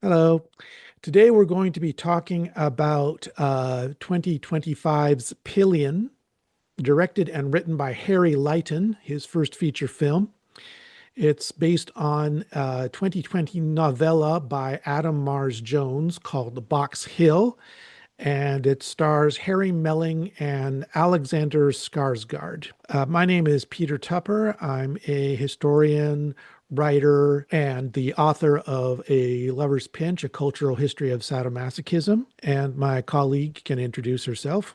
Hello. Today we're going to be talking about 2025's Pillion, directed and written by Harry Leighton, his first feature film. It's based on a 2020 novella by Adam Mars Jones called Box Hill, and it stars Harry Melling and Alexander Skarsgård. My name is Peter Tupper. I'm a historian, writer, and the author of A Lover's Pinch, A Cultural History of Sadomasochism. And my colleague can introduce herself.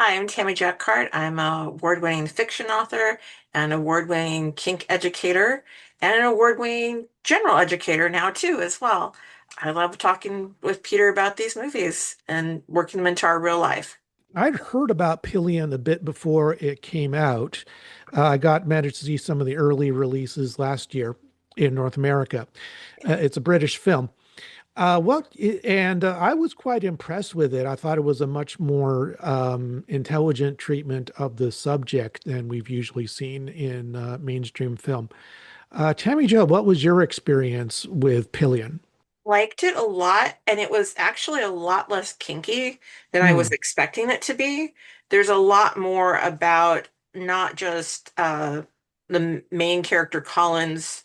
Hi, I'm TammyJo Eckhart. I'm a award-winning fiction author, an award-winning kink educator, and an award-winning general educator now too, as well. I love talking with Peter about these movies and working them into our real life. I'd heard about Pillion a bit before it came out. I got managed to see some of the early releases last year in North America. It's a British film. I was quite impressed with it. I thought it was a much more intelligent treatment of the subject than we've usually seen in mainstream film. TammyJo, what was your experience with Pillion? Liked it a lot, and it was actually a lot less kinky than I was Hmm. expecting it to be. There's a lot more about not just the main character Colin's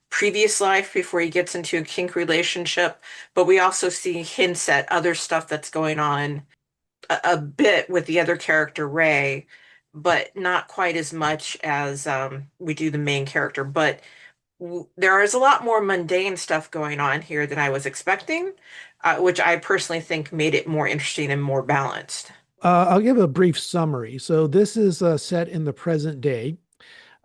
previous life before he gets into a kink relationship, but we also see hints at other stuff that's going on a bit with the other character, Ray, but not quite as much as we do the main character. But there is a lot more mundane stuff going on here than I was expecting, which I personally think made it more interesting and more balanced. I'll give a brief summary. So this is set in the present day.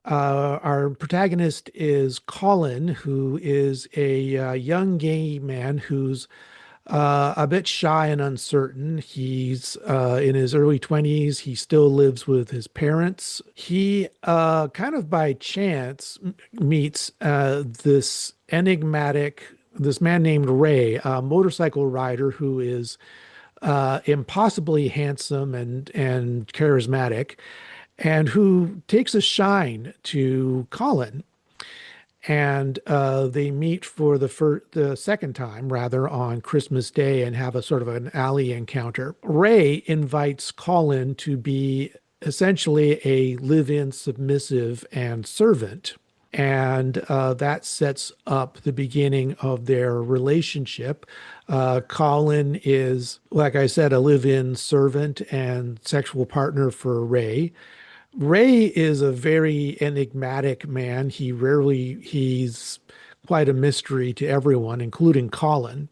Our protagonist is Colin, who is a young gay man who's a bit shy and uncertain. He's in his early 20s. He still lives with his parents. He kind of by chance meets this man named Ray, a motorcycle rider who is impossibly handsome and charismatic, and who takes a shine to Colin. And they meet for the second time, rather, on Christmas Day and have a sort of an alley encounter. Ray invites Colin to be essentially a live-in submissive and servant. And that sets up the beginning of their relationship. Colin is, like I said, a live-in servant and sexual partner for Ray. Ray is a very enigmatic man. He's quite a mystery to everyone, including Colin.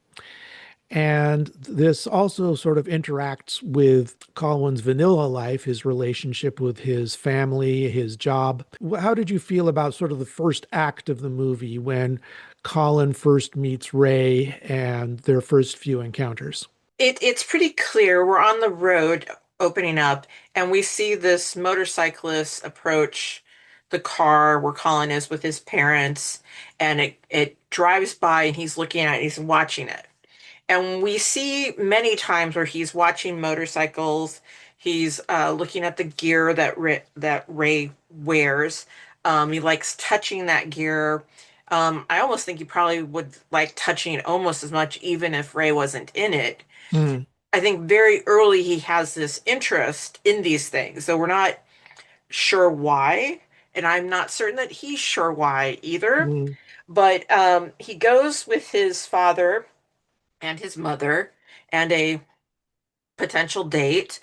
And this also sort of interacts with Colin's vanilla life, his relationship with his family, his job. How did you feel about sort of the first act of the movie when Colin first meets Ray and their first few encounters? It's pretty clear we're on the road opening up, and we see this motorcyclist approach the car where Colin is with his parents, and it drives by, and he's looking at it, he's watching it. And we see many times where he's watching motorcycles, he's looking at the gear that Ray wears. He likes touching that gear. I almost think he probably would like touching it almost as much, even if Ray wasn't in it. Hmm. I think very early he has this interest in these things, so we're not sure why, and I'm not certain that he's sure why either. Hmm. But he goes with his father and his mother and a potential date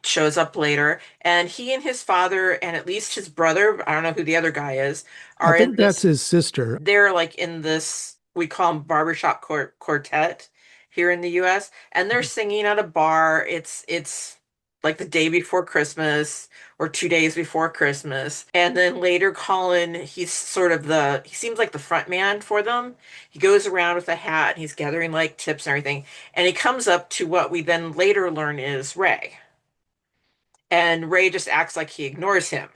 shows up later, and he and his father and at least his brother, I don't know who the other guy is, I are in think that's this, his sister. they're like in this, we call them barbershop quartet here in the US, and they're singing at a bar. It's like the day before Christmas or 2 days before Christmas. And then later Colin, he's sort of he seems like the front man for them. He goes around with a hat and he's gathering like tips and everything. And he comes up to what we then later learn is Ray. And Ray just acts like he ignores him.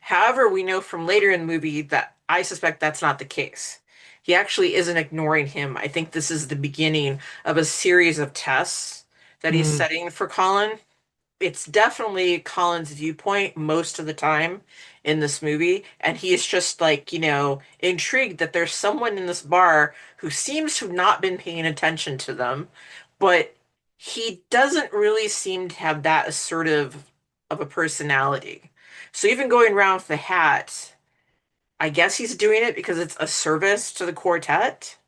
However, we know from later in the movie that I suspect that's not the case. He actually isn't ignoring him. I think this is the beginning of a series of tests that he's Hmm. setting for Colin. it's definitely Colin's viewpoint most of the time in this movie, and he is just like, intrigued that there's someone in this bar who seems to have not been paying attention to them, but he doesn't really seem to have that assertive of a personality. So even going around with the hat, I guess he's doing it because it's a service to the quartet.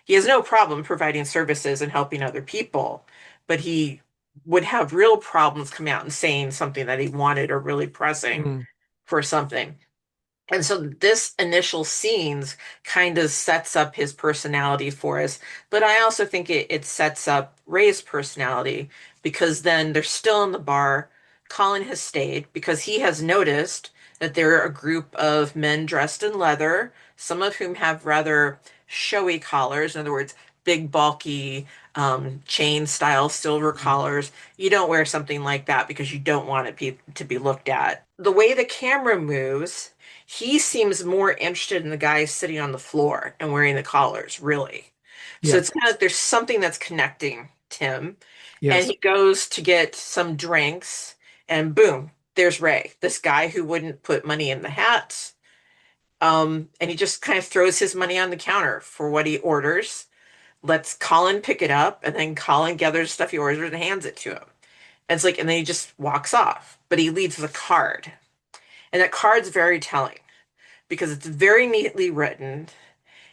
He has no problem providing services and helping other people, but he would have real problems coming out and saying something that he wanted or really pressing Mm, for something. And so this initial scenes kind of sets up his personality for us. But I also think it sets up Ray's personality because then they're still in the bar. Colin has stayed because he has noticed that there are a group of men dressed in leather, some of whom have rather showy collars. In other words, big, bulky, chain style silver mm, collars. You don't wear something like that because you don't want to be looked at. The way the camera moves, he seems more interested in the guy sitting on the floor and wearing the collars, really. So yeah. it's kind of there's something that's connecting Tim. And Yes. he goes to get some drinks, and boom, there's Ray, this guy who wouldn't put money in the hat. And he just kind of throws his money on the counter for what he orders, lets Colin pick it up, and then Colin gathers stuff he orders and hands it to him. And it's like, and then he just walks off, but he leaves the card. And that card's very telling because it's very neatly written.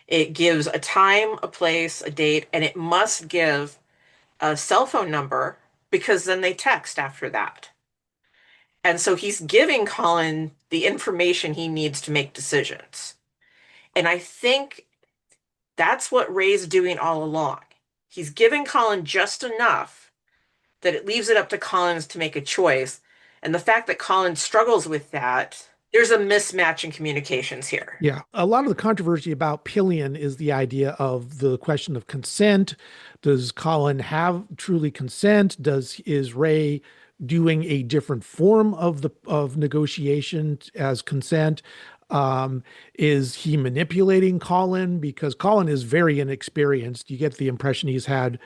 It gives a time, a place, a date, and it must give a cell phone number because then they text after that. And so he's giving Colin the information he needs to make decisions. And I think that's what Ray's doing all along. He's giving Colin just enough that it leaves it up to Collins to make a choice. And the fact that Colin struggles with that, there's a mismatch in communications here. Yeah. A lot of the controversy about Pillion is the idea of the question of consent. Does Colin have truly consent? Is Ray doing a different form of the of negotiation as consent? Is he manipulating Colin? Because Colin is very inexperienced. You get the impression he's had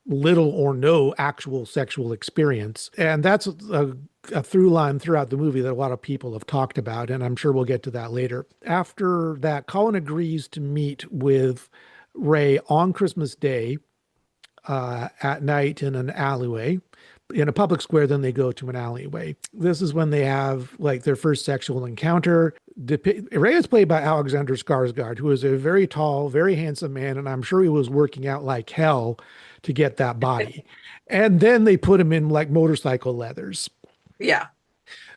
little or no actual sexual experience. And that's a through line throughout the movie that a lot of people have talked about. And I'm sure we'll get to that later. After that, Colin agrees to meet with Ray on Christmas Day at night in an alleyway. In a public square, then they go to an alleyway. This is when they have like their first sexual encounter. Ray is played by Alexander Skarsgård, who is a very tall, very handsome man, and I'm sure he was working out like hell to get that body. And then they put him in like motorcycle leathers. Yeah.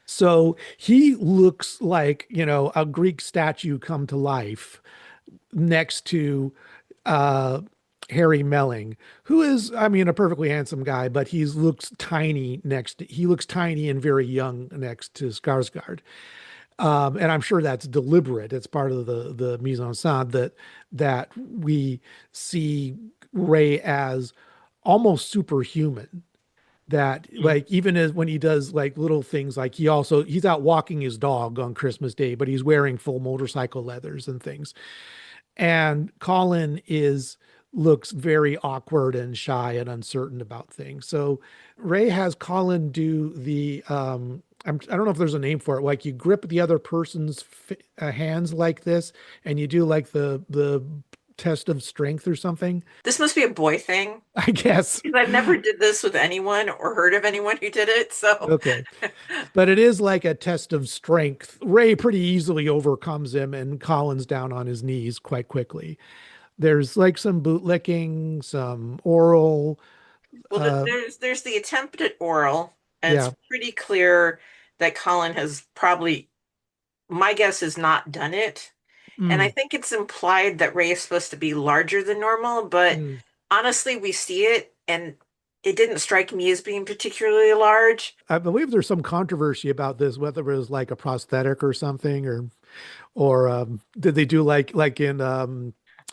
So he looks like, a Greek statue come to life next to uh, Harry Melling, who is, I mean, a perfectly handsome guy, but he looks tiny and very young next to Skarsgård. And I'm sure that's deliberate. It's part of the mise en scène that we see Ray as almost superhuman. That Mm. like even as when he does like little things like he's out walking his dog on Christmas Day, but he's wearing full motorcycle leathers and things. And Colin is looks very awkward and shy and uncertain about things. So Ray has Colin do I don't know if there's a name for it. Like you grip the other person's hands like this, and you do like the test of strength or something. This must be a boy thing I guess. because I've never did this with anyone or heard of anyone who did it. So, Okay. But it is like a test of strength. Ray pretty easily overcomes him, and Colin's down on his knees quite quickly. There's like some bootlicking, some oral. well, Uh, there's the attempt at oral, and it's yeah. pretty clear that Colin has probably, my guess is not done it. And I Mm, think it's implied that Ray is supposed to be larger than normal, but mm. honestly, we see it, and it didn't strike me as being particularly large. I believe there's some controversy about this, whether it was like a prosthetic or something, or did they do like in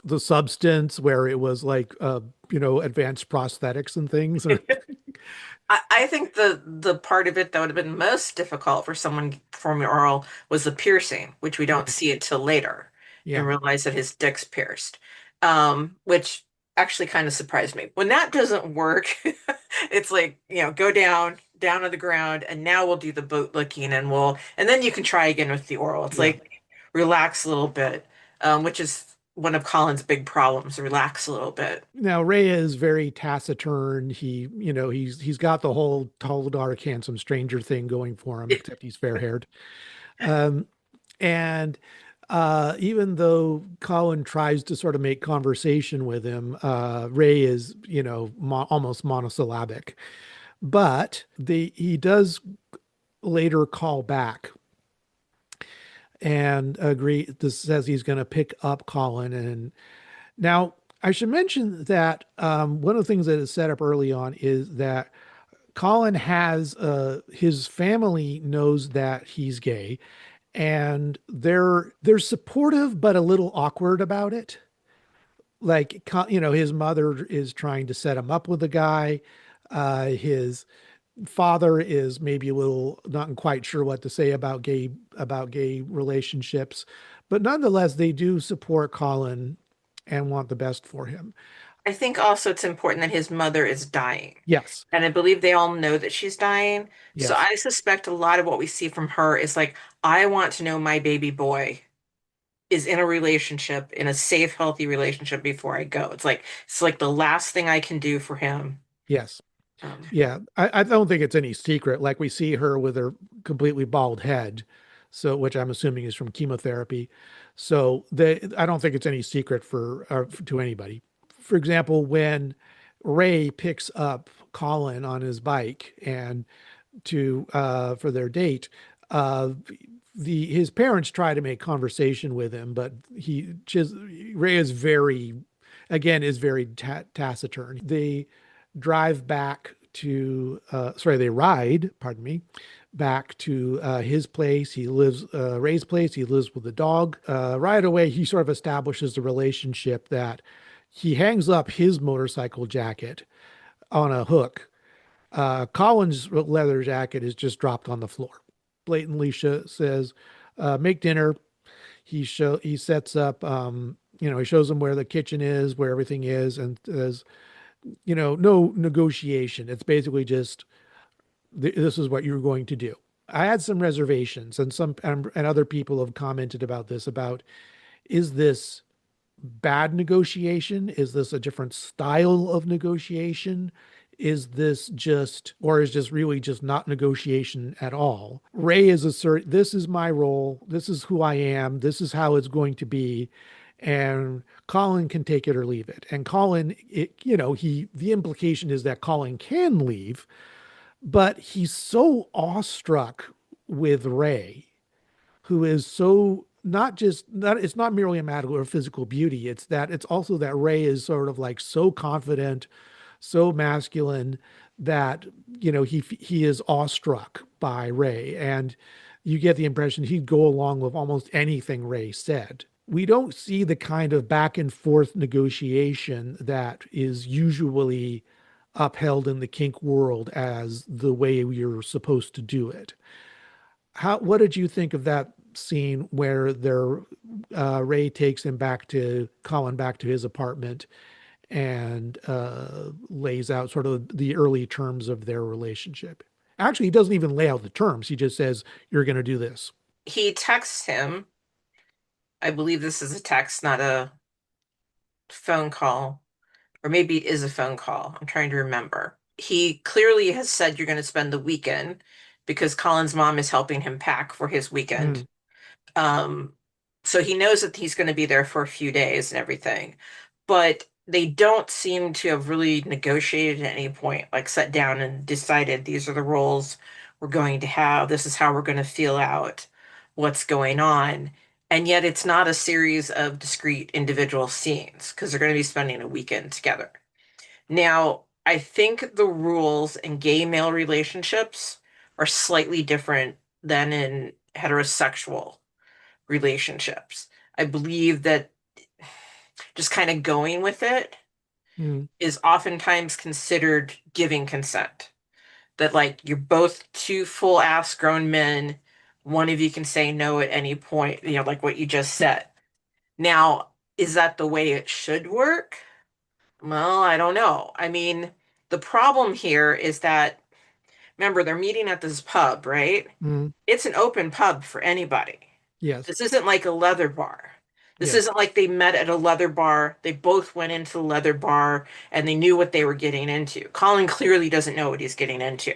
the Substance where it was like advanced prosthetics and things? Or I think the part of it that would have been most difficult for someone performing oral was the piercing, which we don't Mm, see until later and yeah. realize that his dick's pierced, which actually kind of surprised me. When that doesn't work, it's like, go down, down to the ground, and now we'll do the boat licking, and then you can try again with the oral. It's Yeah. like relax a little bit, which is one of Colin's big problems, relax a little bit. Now Ray is very taciturn. He's got the whole tall, dark, handsome stranger thing going for him, except he's fair-haired. Um, and even though Colin tries to sort of make conversation with him, Ray is, almost monosyllabic. But he does later call back and agree. This says he's going to pick up Colin. And now I should mention that one of the things that is set up early on is that Colin has his family knows that he's gay, and they're supportive but a little awkward about it. Like, his mother is trying to set him up with a guy. His father is maybe a little not quite sure what to say about gay relationships, but nonetheless they do support Colin and want the best for him. I think also it's important that his mother is dying. Yes, And I believe they all know that she's dying. So yes, I suspect a lot of what we see from her is like, I want to know my baby boy is in a relationship, in a safe, healthy relationship before I go. It's like the last thing I can do for him. yes. Um, Yeah, I don't think it's any secret. Like we see her with her completely bald head, so which I'm assuming is from chemotherapy. So I don't think it's any secret to anybody. For example, when Ray picks up Colin on his bike and to for their date, uh, his parents try to make conversation with him, but Ray is very taciturn. They drive back to they ride, pardon me, back to his place. He lives Ray's place. He lives with the dog. Right away, he sort of establishes the relationship that he hangs up his motorcycle jacket on a hook. Colin's leather jacket is just dropped on the floor. Blatantly says, "Make dinner." He sets up. He shows him where the kitchen is, where everything is, and says, no negotiation. It's basically just this is what you're going to do. I had some reservations, and other people have commented about this. About, is this bad negotiation? Is this a different style of negotiation? Is this just, or is just really just not negotiation at all? Ray is this is my role. This is who I am. This is how it's going to be. And Colin can take it or leave it. And Colin, the implication is that Colin can leave, but he's so awestruck with Ray, who is so not just not it's not merely a matter of physical beauty, it's also that Ray is sort of like so confident, so masculine, that he is awestruck by Ray, and you get the impression he'd go along with almost anything Ray said. We don't see the kind of back and forth negotiation that is usually upheld in the kink world as the way you're supposed to do it. What did you think of that scene where Ray takes Colin back to his apartment and lays out sort of the early terms of their relationship? Actually, he doesn't even lay out the terms. He just says, "You're going to do this." he texts him. I believe this is a text, not a phone call, or maybe it is a phone call. I'm trying to remember. He clearly has said you're going to spend the weekend because Colin's mom is helping him pack for his weekend. Mm, Um, so he knows that he's going to be there for a few days and everything. But they don't seem to have really negotiated at any point, like sat down and decided these are the roles we're going to have. This is how we're going to feel out what's going on. And yet it's not a series of discrete individual scenes because they're going to be spending a weekend together. Now, I think the rules in gay male relationships are slightly different than in heterosexual relationships. I believe that just kind of going with it mm, is oftentimes considered giving consent. That, like, you're both two full ass grown men. One of you can say no at any point, like what you just said. Now, is that the way it should work? Well, I don't know. I mean, the problem here is that remember they're meeting at this pub, right? Mm, It's an open pub for anybody. yes. This isn't like a leather bar. This Yes. isn't like they met at a leather bar. They both went into the leather bar and they knew what they were getting into. Colin clearly doesn't know what he's getting into.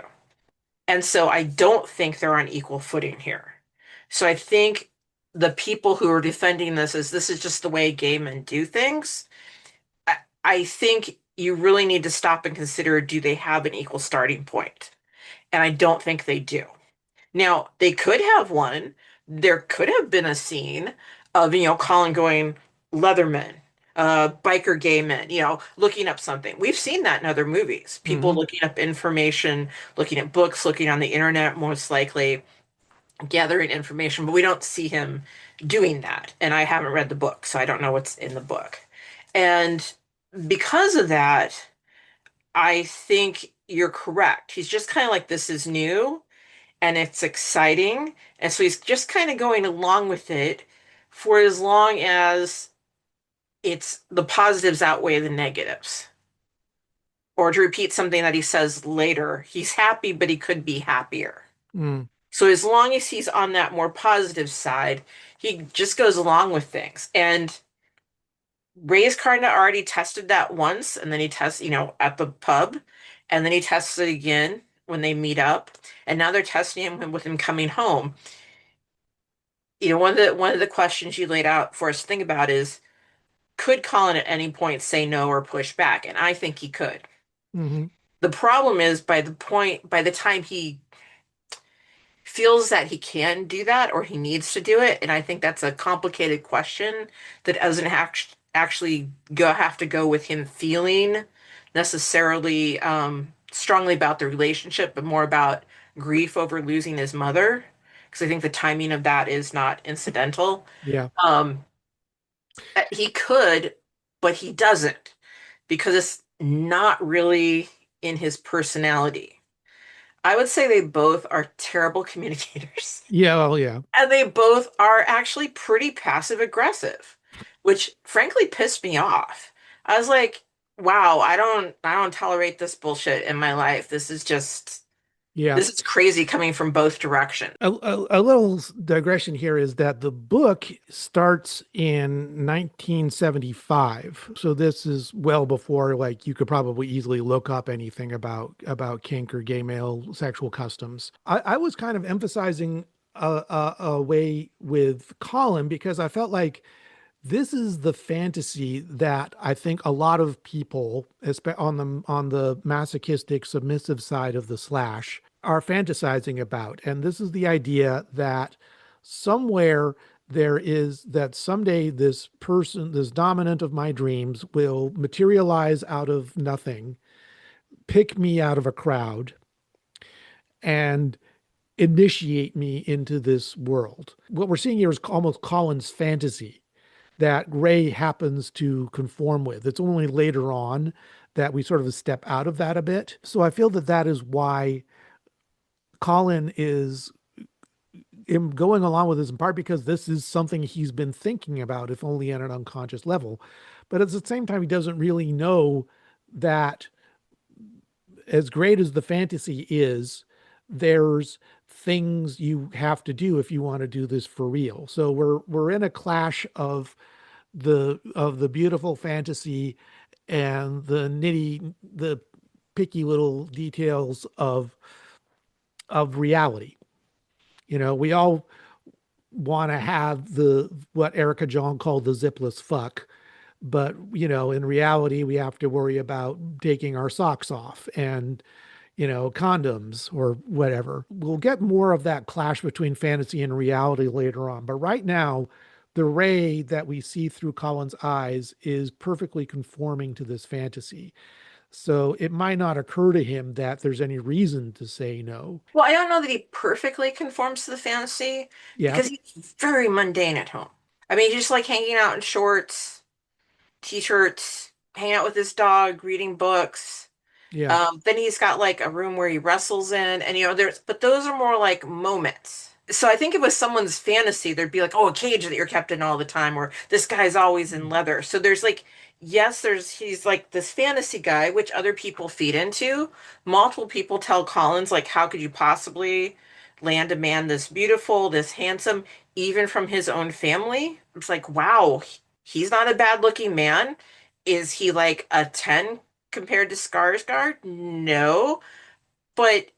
And so I don't think they're on equal footing here. So I think the people who are defending this is just the way gay men do things. I think you really need to stop and consider, do they have an equal starting point? And I don't think they do. Now, they could have one. There could have been a scene of, Colin going, Leatherman, biker gay men, looking up something. We've seen that in other movies. People Hmm. looking up information, looking at books, looking on the internet, most likely gathering information, but we don't see him doing that. And I haven't read the book, so I don't know what's in the book. And because of that, I think you're correct. He's just kind of like, this is new and it's exciting. And so he's just kind of going along with it for as long as it's the positives outweigh the negatives. Or to repeat something that he says later, he's happy, but he could be happier. Mm, So as long as he's on that more positive side, he just goes along with things. And Ray's kind of already tested that once, and then he tests, at the pub, and then he tests it again when they meet up. And now they're testing him with him coming home. One of the questions you laid out for us to think about is, could Colin at any point say no or push back? And I think he could. hmm. The problem is by the time he feels that he can do that or he needs to do it, and I think that's a complicated question that doesn't actually have to go with him feeling necessarily strongly about the relationship, but more about grief over losing his mother, because I think the timing of that is not incidental. Yeah. Um, he could, but he doesn't because it's not really in his personality. I would say they both are terrible communicators. Yeah. Well, yeah. And they both are actually pretty passive aggressive, which frankly pissed me off. I was like, wow, I don't tolerate this bullshit in my life. Yeah. This is crazy coming from both directions. A little digression here is that the book starts in 1975. So this is well before, like, you could probably easily look up anything about kink or gay male sexual customs. I was kind of emphasizing a way with Colin because I felt like this is the fantasy that I think a lot of people, on the masochistic submissive side of the slash, are fantasizing about. And this is the idea that somewhere there is that someday this person, this dominant of my dreams, will materialize out of nothing, pick me out of a crowd, and initiate me into this world. What we're seeing here is almost Colin's fantasy that Ray happens to conform with. It's only later on that we sort of step out of that a bit. So I feel that that is why Colin is going along with this, in part because this is something he's been thinking about, if only at an unconscious level. But at the same time, he doesn't really know that, as great as the fantasy is, there's things you have to do if you want to do this for real. So we're in a clash of the beautiful fantasy and the picky little details of reality. We all want to have the what Erica Jong called the zipless fuck, but in reality we have to worry about taking our socks off and condoms or whatever. We'll get more of that clash between fantasy and reality later on. But right now, the Ray that we see through Colin's eyes is perfectly conforming to this fantasy. So it might not occur to him that there's any reason to say no. Well, I don't know that he perfectly conforms to the fantasy Yeah, because he's very mundane at home. I mean, he's just like hanging out in shorts, t-shirts, hanging out with his dog, reading books. yeah, Then he's got like a room where he wrestles in, and there's, but those are more like moments. So I think if it was someone's fantasy, there'd be like, oh, a cage that you're kept in all the time, or this guy's always in leather. So there's like, yes, he's like this fantasy guy, which other people feed into. Multiple people tell Collins, like, how could you possibly land a man this beautiful, this handsome, even from his own family? It's like, wow, he's not a bad looking man. Is he like a 10 compared to Skarsgård? No. But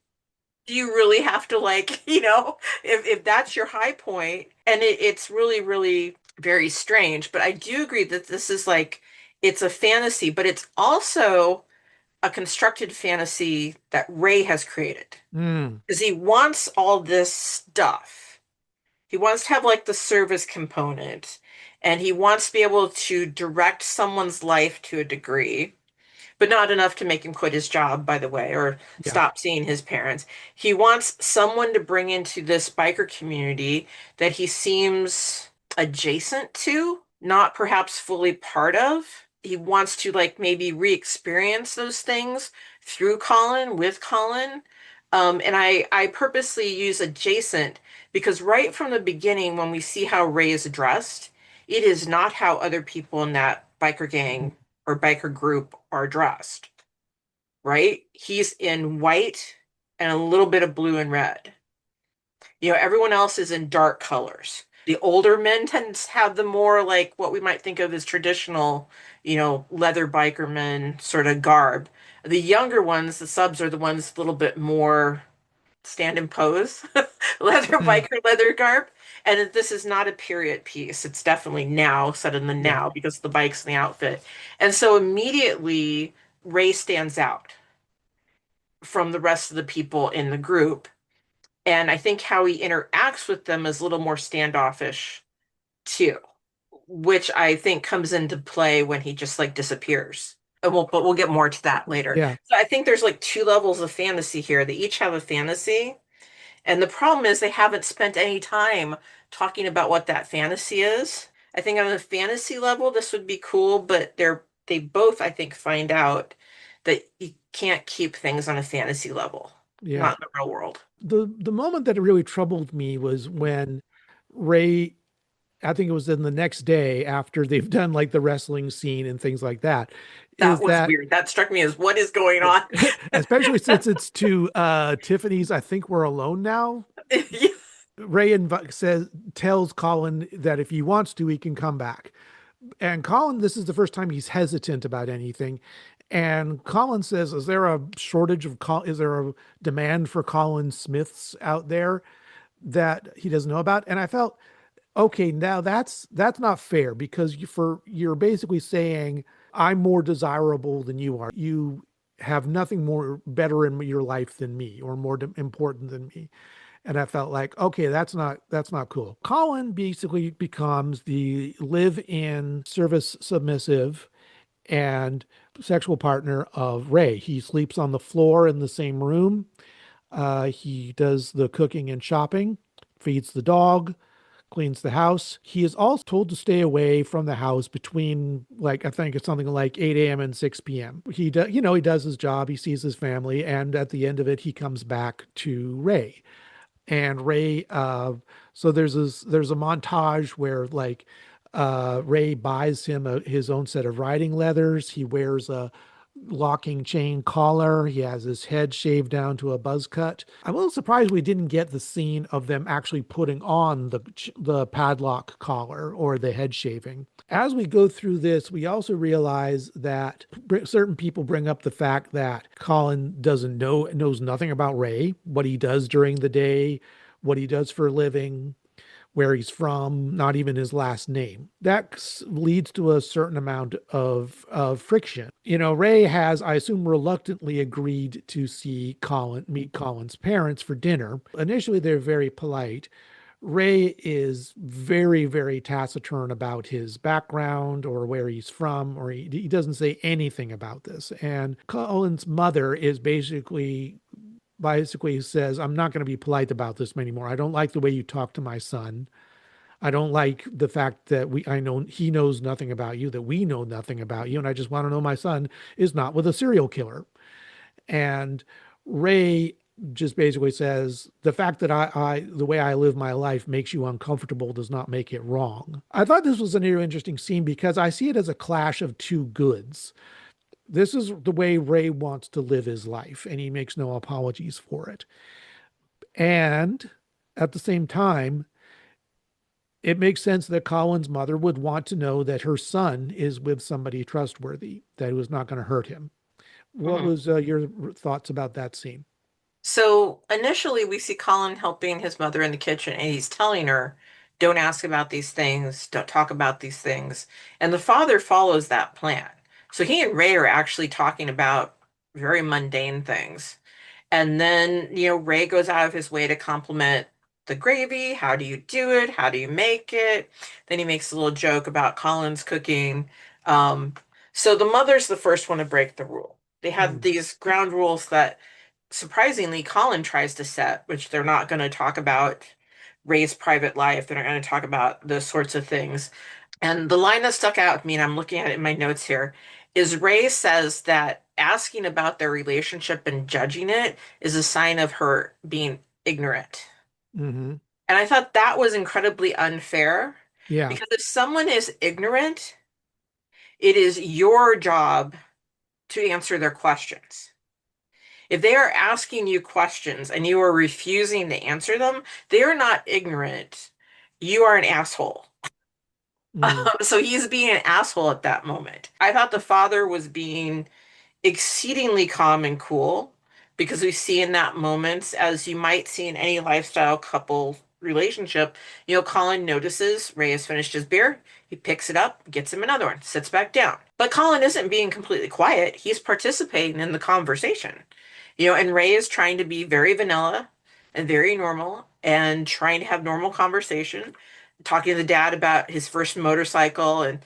do you really have to like, if that's your high point, and it's really, really very strange. But I do agree that this is like it's a fantasy, but it's also a constructed fantasy that Ray has created. Mm, Because he wants all this stuff. He wants to have like the service component, and he wants to be able to direct someone's life to a degree, but not enough to make him quit his job, by the way, or yeah, stop seeing his parents. He wants someone to bring into this biker community that he seems adjacent to, not perhaps fully part of. He wants to like maybe re-experience those things through Colin, with Colin. And I purposely use adjacent because right from the beginning, when we see how Ray is dressed, it is not how other people in that biker gang or biker group are dressed, right? He's in white and a little bit of blue and red. Everyone else is in dark colors. The older men tend to have the more like what we might think of as traditional, leather bikerman sort of garb. The younger ones, the subs, are the ones a little bit more stand and pose, leather mm, biker, leather garb. And this is not a period piece. It's definitely now, set in the yeah, now because of the bikes and the outfit. And so immediately Ray stands out from the rest of the people in the group. And I think how he interacts with them is a little more standoffish too, which I think comes into play when he just like disappears. But we'll get more to that later. yeah, So I think there's like two levels of fantasy here. They each have a fantasy. And the problem is they haven't spent any time talking about what that fantasy is. I think on the fantasy level, this would be cool, but they both, I think, find out that you can't keep things on a fantasy level, yeah. not in the real world. The moment that really troubled me was when Ray, I think it was in the next day after they've done like the wrestling scene and things like that, That is was that weird. That struck me as what is going on? especially since it's to Tiffany's I think we're alone now. Ray tells Colin that if he wants to, he can come back. And Colin, this is the first time he's hesitant about anything. And Colin says, "Is there a shortage of Is there a demand for Colin Smiths out there that he doesn't know about?" And I felt, okay, now that's not fair because you're basically saying I'm more desirable than you are. You have nothing more better in your life than me or more important than me. And I felt like, okay, that's not cool. Colin basically becomes the live-in service submissive and sexual partner of Ray. He sleeps on the floor in the same room. He does the cooking and shopping, feeds the dog, cleans the house. He is also told to stay away from the house between like I think it's something like 8 a.m. and 6 p.m. He does his job, he sees his family, and at the end of it, he comes back to Ray. And Ray, so there's a montage where like Ray buys him his own set of riding leathers. He wears a locking chain collar. He has his head shaved down to a buzz cut. I'm a little surprised we didn't get the scene of them actually putting on the padlock collar or the head shaving. As we go through this, we also realize that certain people bring up the fact that Colin knows nothing about Ray, what he does during the day, what he does for a living, where he's from, not even his last name. That leads to a certain amount of friction. Ray has, I assume, reluctantly agreed to meet Colin's parents for dinner. Initially, they're very polite. Ray is very, very taciturn about his background or where he's from, or he doesn't say anything about this. And Colin's mother is basically says, I'm not going to be polite about this anymore. I don't like the way you talk to my son. I don't like the fact that I know he knows nothing about you, that we know nothing about you. And I just want to know my son is not with a serial killer. And Ray just basically says the fact that the way I live my life makes you uncomfortable does not make it wrong. I thought this was an interesting scene because I see it as a clash of two goods. This is the way Ray wants to live his life, and he makes no apologies for it. And at the same time, it makes sense that Colin's mother would want to know that her son is with somebody trustworthy, that was not going to hurt him. What Mhm. was your thoughts about that scene? So initially, we see Colin helping his mother in the kitchen, and he's telling her, don't ask about these things, don't talk about these things. And the father follows that plan. So he and Ray are actually talking about very mundane things. And then, Ray goes out of his way to compliment the gravy. How do you do it? How do you make it? Then he makes a little joke about Colin's cooking. Um, so the mother's the first one to break the rule. They have Mm, these ground rules that surprisingly Colin tries to set, which they're not going to talk about Ray's private life. They're not going to talk about those sorts of things. And the line that stuck out with me, and I'm looking at it in my notes here, is Ray says that asking about their relationship and judging it is a sign of her being ignorant. hmm. And I thought that was incredibly unfair Yeah, because if someone is ignorant, it is your job to answer their questions. If they are asking you questions and you are refusing to answer them, they are not ignorant. You are an asshole. mm, So he's being an asshole at that moment. I thought the father was being exceedingly calm and cool because we see in that moments, as you might see in any lifestyle couple relationship, Colin notices Ray has finished his beer. He picks it up, gets him another one, sits back down. But Colin isn't being completely quiet. He's participating in the conversation. And Ray is trying to be very vanilla and very normal and trying to have normal conversation, talking to the dad about his first motorcycle and,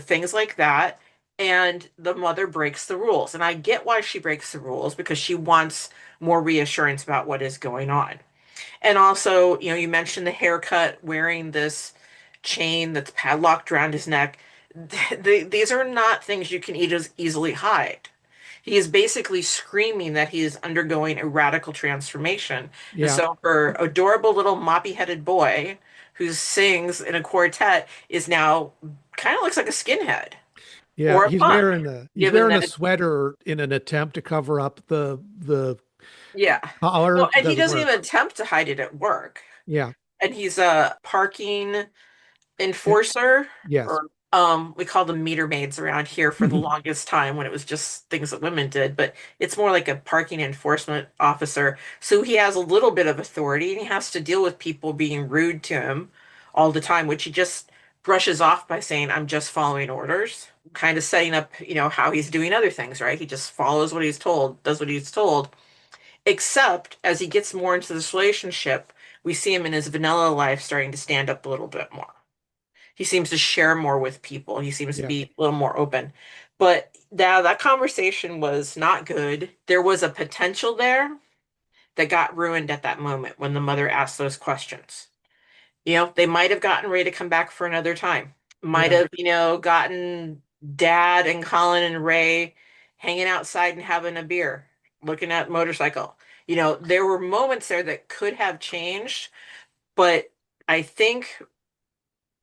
things like that. And the mother breaks the rules. And I get why she breaks the rules because she wants more reassurance about what is going on. And also, you mentioned the haircut, wearing this chain that's padlocked around his neck. These are not things you can easily hide. He is basically screaming that he is undergoing a radical transformation. And yeah, so her adorable little moppy-headed boy who sings in a quartet is now kind of looks like a skinhead yeah. or a punk, He's given wearing that a it's, sweater in an attempt to cover up the yeah. Well, collar. and he Doesn't doesn't work. even attempt to hide it at work. Yeah. And he's a parking Eh, enforcer, yes. or we called them meter maids around here for the longest time when it was just things that women did, but it's more like a parking enforcement officer. So he has a little bit of authority and he has to deal with people being rude to him all the time, which he just brushes off by saying, I'm just following orders, kind of setting up, how he's doing other things, right? He just follows what he's told, does what he's told. Except as he gets more into this relationship, we see him in his vanilla life starting to stand up a little bit more. He seems to share more with people. He seems to Yeah. be a little more open. But that conversation was not good. There was a potential there that got ruined at that moment when the mother asked those questions. They might have gotten Ray to come back for another time. Might Yeah. have, gotten Dad and Colin and Ray hanging outside and having a beer, looking at motorcycle. There were moments there that could have changed, but I think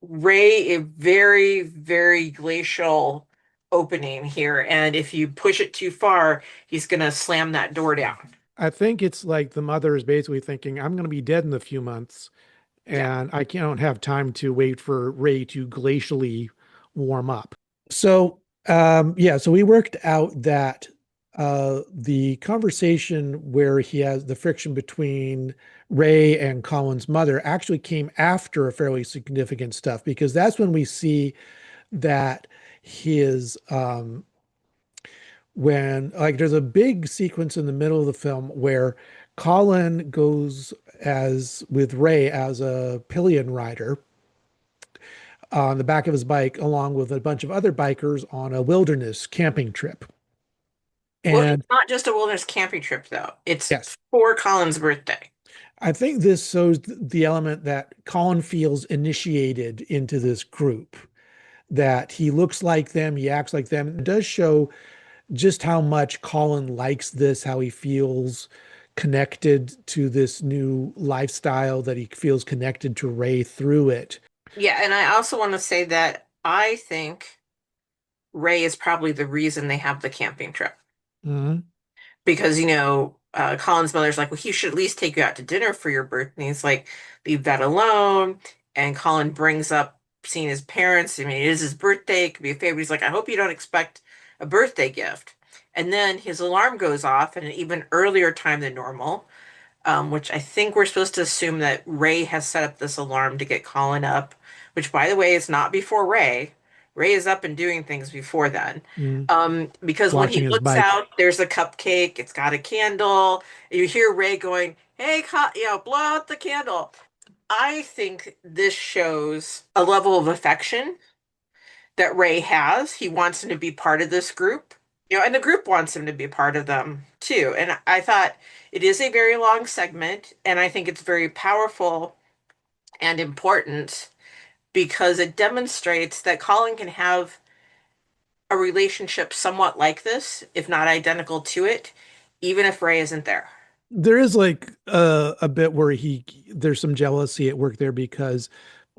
Ray a very, very glacial opening here, and if you push it too far, he's gonna slam that door down. I think it's like the mother is basically thinking, I'm going to be dead in a few months, Yeah. and I can't have time to wait for Ray to glacially warm up. So, yeah, so we worked out that the conversation where he has the friction between Ray and Colin's mother actually came after a fairly significant stuff because that's when we see that his when like there's a big sequence in the middle of the film where Colin goes as with Ray as a pillion rider on the back of his bike along with a bunch of other bikers on a wilderness camping trip. Well, And it's not just a wilderness camping trip, though. It's yes, for Colin's birthday. I think this shows the element that Colin feels initiated into this group, that he looks like them, he acts like them. It does show just how much Colin likes this, how he feels connected to this new lifestyle, that he feels connected to Ray through it. Yeah, and I also want to say that I think Ray is probably the reason they have the camping trip. Mhm. Because, Colin's mother's like, well, he should at least take you out to dinner for your birthday. And he's like, leave that alone. And Colin brings up seeing his parents. I mean, it is his birthday, it could be a favor. He's like, I hope you don't expect a birthday gift. And then his alarm goes off at an even earlier time than normal, which I think we're supposed to assume that Ray has set up this alarm to get Colin up, which, by the way, is not before Ray. Ray is up and doing things before then. Mhm. Because when Watching he his looks bike. out, there's a cupcake, it's got a candle. You hear Ray going, hey, blow out the candle. I think this shows a level of affection that Ray has. He wants him to be part of this group, and the group wants him to be part of them too. And I thought it is a very long segment, and I think it's very powerful and important because it demonstrates that Colin can have a relationship somewhat like this, if not identical to it, even if Ray isn't there. There is like a bit where there's some jealousy at work there, because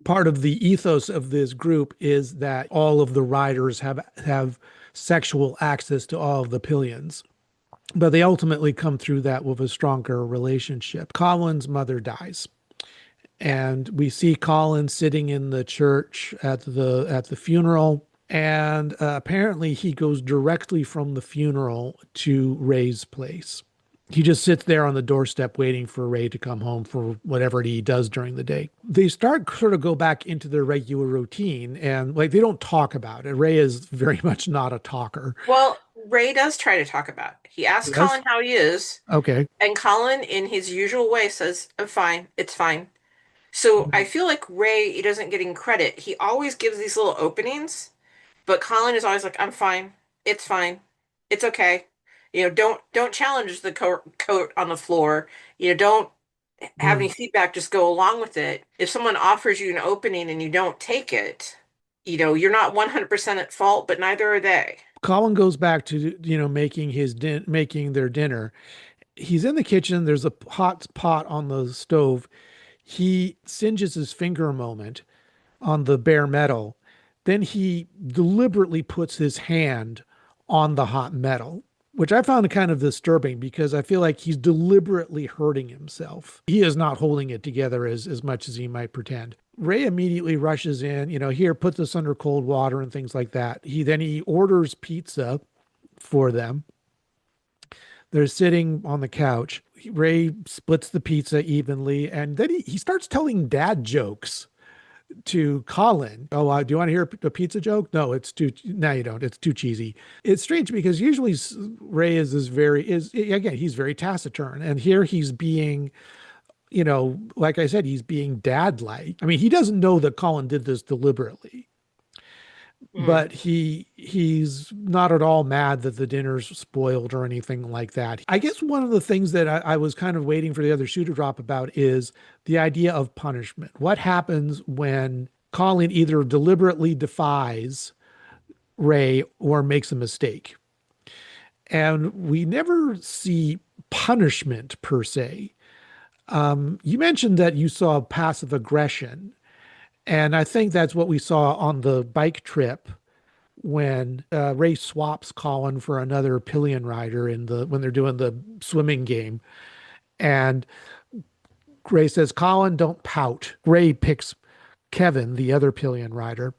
part of the ethos of this group is that all of the riders have sexual access to all of the pillions, but they ultimately come through that with a stronger relationship. Colin's mother dies, Yeah. and we see Colin sitting in the church at the funeral. And apparently, he goes directly from the funeral to Ray's place. He just sits there on the doorstep waiting for Ray to come home for whatever he does during the day. They start sort of go back into their regular routine, and like they don't talk about it. Ray is very much not a talker. Well, Ray does try to talk about it. He asks Yes. Colin how he is, Okay. and Colin, in his usual way, says, I'm fine. It's fine. So I feel like Ray, he doesn't getting credit. He always gives these little openings, but Colin is always like, I'm fine. It's fine. It's okay. Don't challenge the coat on the floor. Don't have any Mm. feedback, just go along with it. If someone offers you an opening and you don't take it, you're not 100% at fault, but neither are they. Colin goes back to making making their dinner. He's in the kitchen. There's a hot pot on the stove. He singes his finger a moment on the bare metal. Then he deliberately puts his hand on the hot metal, which I found kind of disturbing, because I feel like he's deliberately hurting himself. He is not holding it together as much as he might pretend. Ray immediately rushes in, here, put this under cold water and things like that. He orders pizza for them. They're sitting on the couch. Ray splits the pizza evenly, and then he starts telling dad jokes to Colin. Oh, do you want to hear a pizza joke? No, it's too. No, you don't. It's too cheesy. It's strange because usually Ray is very is again, he's very taciturn, and here he's being, like I said, he's being dad-like. I mean, he doesn't know that Colin did this deliberately, Mm. but he's not at all mad that the dinner's spoiled or anything like that. I guess one of the things that I was kind of waiting for the other shoe to drop about is the idea of punishment. What happens when Colin either deliberately defies Ray or makes a mistake? And we never see punishment per se. You mentioned that you saw passive aggression, and I think that's what we saw on the bike trip when Ray swaps Colin for another Pillion rider in the when they're doing the swimming game, and Ray says, "Colin, don't pout." Ray picks Kevin, the other Pillion rider,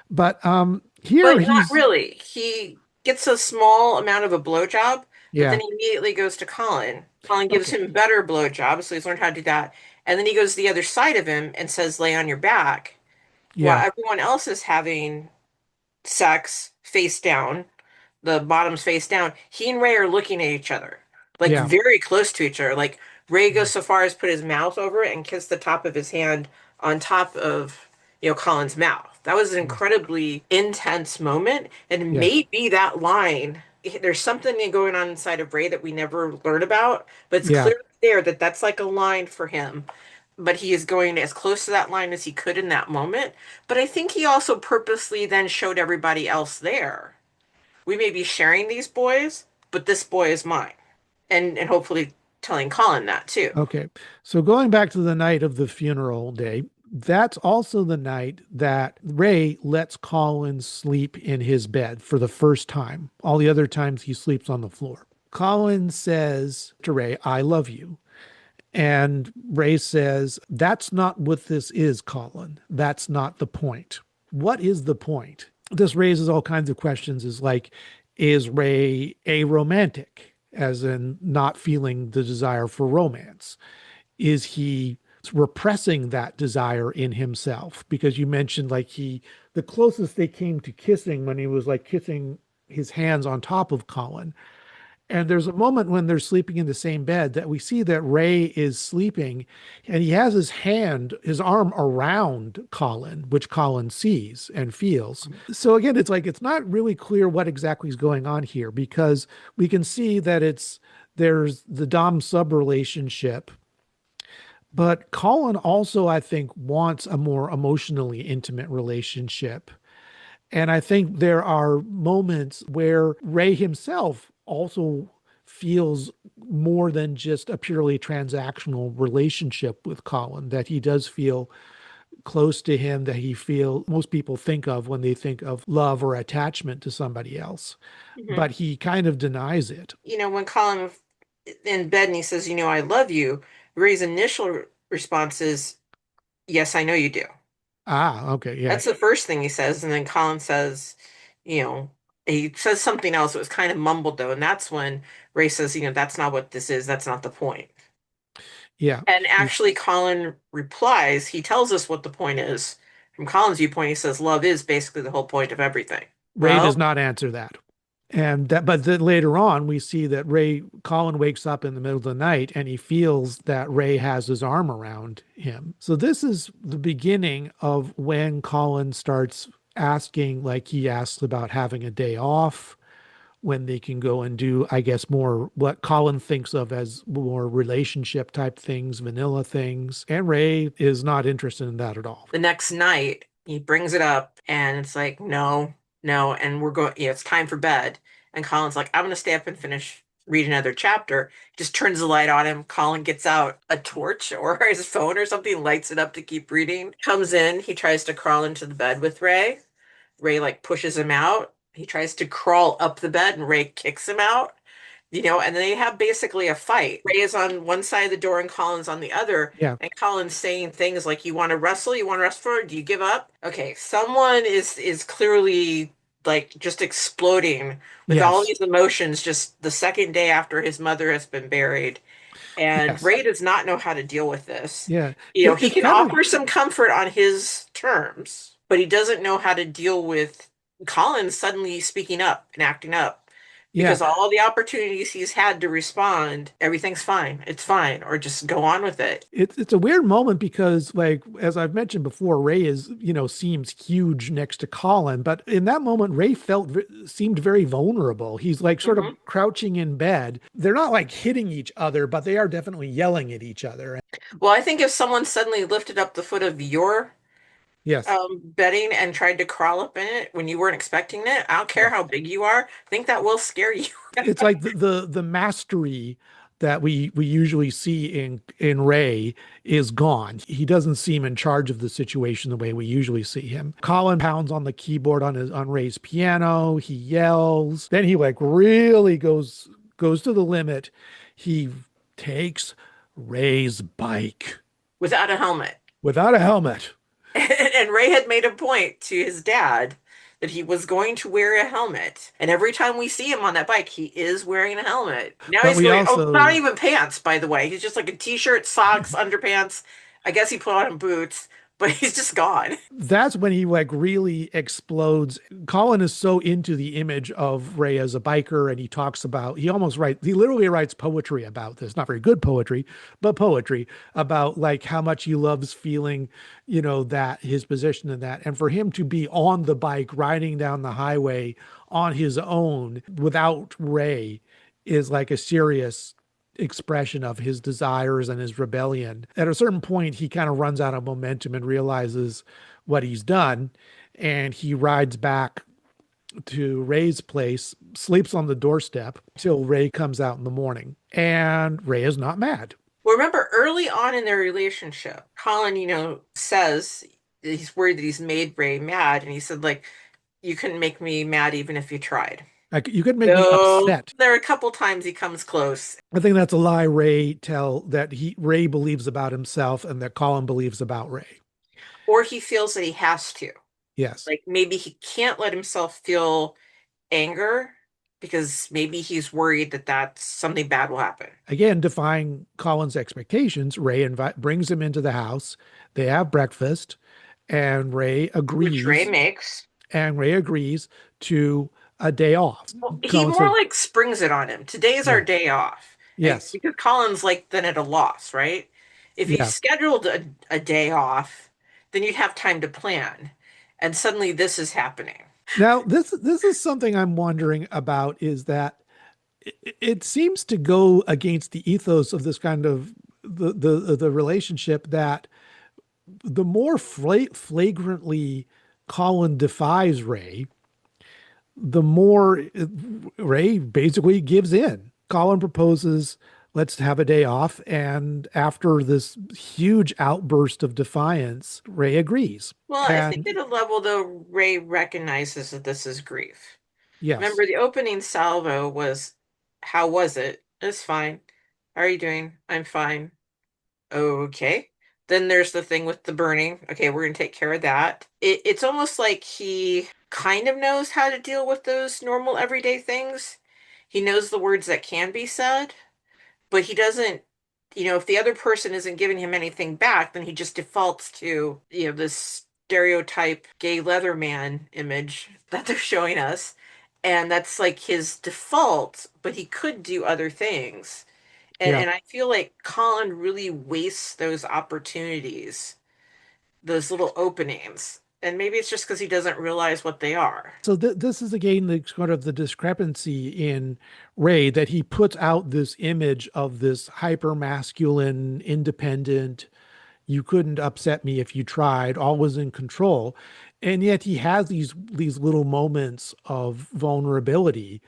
but here But not he's really. He gets a small amount of a blowjob, but then yeah, he immediately goes to Colin. Colin gives okay, him a better blowjob, so he's learned how to do that. And then he goes to the other side of him and says, lay on your back, while yeah, everyone else is having sex face down, the bottom's face down. He and Ray are looking at each other, like yeah, very close to each other. Like Ray goes so far as put his mouth over it and kiss the top of his hand on top of, Colin's mouth. That was an incredibly intense moment. And yeah, maybe that line, there's something going on inside of Ray that we never learn about, but it's yeah. clearly there that that's like a line for him. But he is going as close to that line as he could in that moment. But I think he also purposely then showed everybody else there, we may be sharing these boys, but this boy is mine. And hopefully telling Colin that too. Okay. So going back to the night of the funeral day, that's also the night that Ray lets Colin sleep in his bed for the first time. All the other times he sleeps on the floor. Colin says to Ray, I love you. And Ray says, that's not what this is, Colin. That's not the point. What is the point? This raises all kinds of questions is like, is Ray aromantic, as in not feeling the desire for romance? Is he repressing that desire in himself? Because you mentioned like the closest they came to kissing when he was like kissing his hands on top of Colin. And there's a moment when they're sleeping in the same bed that we see that Ray is sleeping and he has his arm around Colin, which Colin sees and feels. So again, it's like it's not really clear what exactly is going on here because we can see that there's the Dom sub relationship, but Colin also, I think, wants a more emotionally intimate relationship. And I think there are moments where Ray himself also feels more than just a purely transactional relationship with Colin, that he does feel close to him, that he feel most people think of when they think of love or attachment to somebody else. Mhm. But he kind of denies it. When Colin in bed and he says, I love you, Ray's initial response is, yes, I know you do. Ah, okay, yeah. That's the first thing he says. And then Colin says, you know, he says something else. It was kind of mumbled though. And that's when Ray says, that's not what this is. That's not the point. Yeah. And He's actually, Colin replies, he tells us what the point is. From Colin's viewpoint, he says, love is basically the whole point of everything. Ray does Well, not answer that. And that, but then later on, we see that Colin wakes up in the middle of the night and he feels that Ray has his arm around him. So this is the beginning of when Colin starts asking, like he asks about having a day off, when they can go and do, I guess, more what Colin thinks of as more relationship type things, vanilla things. And Ray is not interested in that at all. the next night, he brings it up and it's like, no, no. And we're going, it's time for bed. And Colin's like, I'm going to stay up and finish read another chapter. Just turns the light on him. Colin gets out a torch or his phone or something, lights it up to keep reading. Comes in, he tries to crawl into the bed with Ray. Ray like pushes him out. He tries to crawl up the bed and Ray kicks him out. And then they have basically a fight. Ray is on one side of the door and Colin's on the other. Yeah. And Colin's saying things like, "You want to wrestle? You want to wrestle for it? Do you give up?" Okay, someone is clearly like just exploding with all Yes. these emotions just the second day after his mother has been buried. And Yes. Ray does not know how to deal with this. Yeah. He It's can kind of, offer some comfort on his terms, but he doesn't know how to deal with Colin suddenly speaking up and acting up yeah. because all the opportunities he's had to respond, everything's fine, it's fine, or just go on with it. It's a weird moment because, like, as I've mentioned before, Ray seems huge next to Colin, but in that moment, Ray seemed very vulnerable. He's like sort of Mhm. crouching in bed. They're not like hitting each other, but they are definitely yelling at each other. Well, I think if someone suddenly lifted up the foot of your Yes, bedding and tried to crawl up in it when you weren't expecting it, I don't care yes. how big you are, I think that will scare you. It's like the mastery that we usually see in Ray is gone. He doesn't seem in charge of the situation the way we usually see him. Colin pounds on the keyboard on Ray's piano. He yells. Then he like really goes to the limit. He takes Ray's bike Without a helmet. without a helmet. And Ray had made a point to his dad that he was going to wear a helmet. And every time we see him on that bike, he is wearing a helmet. Now But he's we going, oh, not also even pants, by the way. He's just like a t-shirt, socks, underpants. I guess he put on boots, but he's just gone. that's when he like really explodes. Colin is so into the image of Ray as a biker, and he literally writes poetry about this. Not very good poetry, but poetry about like how much he loves feeling, that his position in that. And for him to be on the bike riding down the highway on his own without Ray is like a serious expression of his desires and his rebellion. At a certain point, he kind of runs out of momentum and realizes what he's done, and he rides back to Ray's place, sleeps on the doorstep till Ray comes out in the morning. And Ray is not mad. Well, remember early on in their relationship, Colin, says he's worried that he's made Ray mad, and he said, like, you couldn't make me mad even if you tried. Like, you could make me So upset. there are a couple times he comes close, I think that's a lie Ray believes about himself and that Colin believes about Ray. or he feels that he has to. Yes. Like maybe he can't let himself feel anger because maybe he's worried that that's something bad will happen, Again, defying Colin's expectations, brings him into the house. They have breakfast, and which Ray makes. Ray agrees to a day off. Well, he Colin more said, like springs it on him. Today's our yeah, day off. And yes, because Colin's like then at a loss, right? If you yeah. scheduled a day off, then you'd have time to plan. And suddenly this is happening. Now, this is something I'm wondering about is that it seems to go against the ethos of this kind of the relationship that the more flagrantly Colin defies Ray, the more Ray basically gives in. Colin proposes, let's have a day off. And after this huge outburst of defiance, Ray agrees. Well, I think at And a level though, Ray recognizes that this is grief. yes, Remember the opening salvo was, how was it? It's fine. How are you doing? I'm fine. Okay. Then there's the thing with the burning. Okay, we're gonna take care of that. It's almost like he kind of knows how to deal with those normal everyday things. He knows the words that can be said, but he doesn't, if the other person isn't giving him anything back, then he just defaults to, this stereotype gay leather man image that they're showing us. And that's like his default, but he could do other things. And yeah. and I feel like Colin really wastes those opportunities, those little openings. And maybe it's just because he doesn't realize what they are. So this is again the sort of the discrepancy in Ray that he puts out this image of this hyper masculine, independent, you couldn't upset me if you tried, always in control. And yet he has these little moments of vulnerability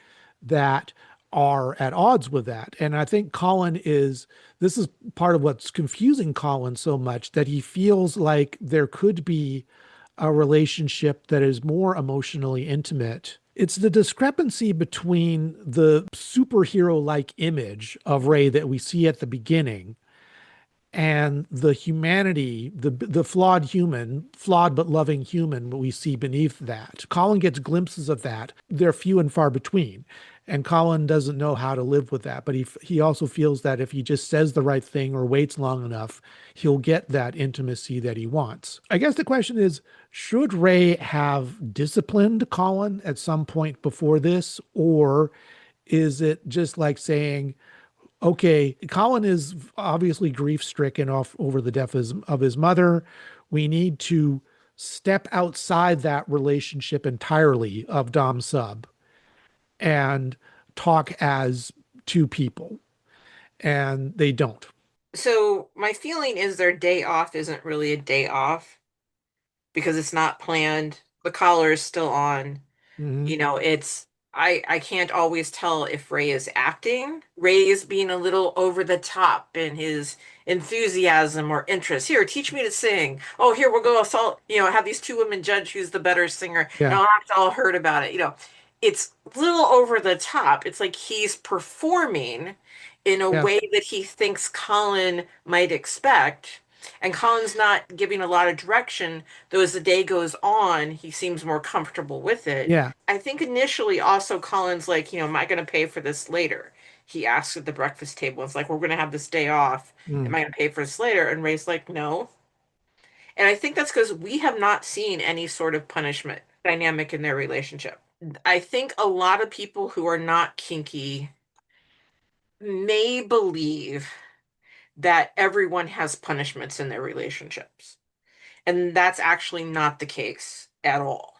that are at odds with that. And I think this is part of what's confusing Colin so much that he feels like there could be a relationship that is more emotionally intimate. It's the discrepancy between the superhero like image of Ray that we see at the beginning and the humanity, the flawed human, flawed but loving human we see beneath that. Colin gets glimpses of that. They're few and far between. And Colin doesn't know how to live with that, but he also feels that if he just says the right thing or waits long enough, he'll get that intimacy that he wants. I guess the question is, should Ray have disciplined Colin at some point before this, or is it just like saying, okay, Colin is obviously grief stricken off over the death of his mother. We need to step outside that relationship entirely of Dom Sub and talk as two people. And they don't. So my feeling is their day off isn't really a day off because it's not planned. The collar is still on. Hmm. It's I can't always tell if Ray is acting. Ray is being a little over the top in his enthusiasm or interest. Here, teach me to sing. Oh, here we'll go assault, have these two women judge who's the better singer, and Yeah. I'll act all hurt about it. It's a little over the top. It's like he's performing in a Yeah. way that he thinks Colin might expect. And Colin's not giving a lot of direction, though as the day goes on, he seems more comfortable with it. Yeah. I think initially also Colin's like, am I going to pay for this later? He asks at the breakfast table, it's like, we're going to have this day off. Am Mm. I going to pay for this later? And Ray's like, no. And I think that's because we have not seen any sort of punishment dynamic in their relationship. I think a lot of people who are not kinky may believe that everyone has punishments in their relationships. And that's actually not the case at all.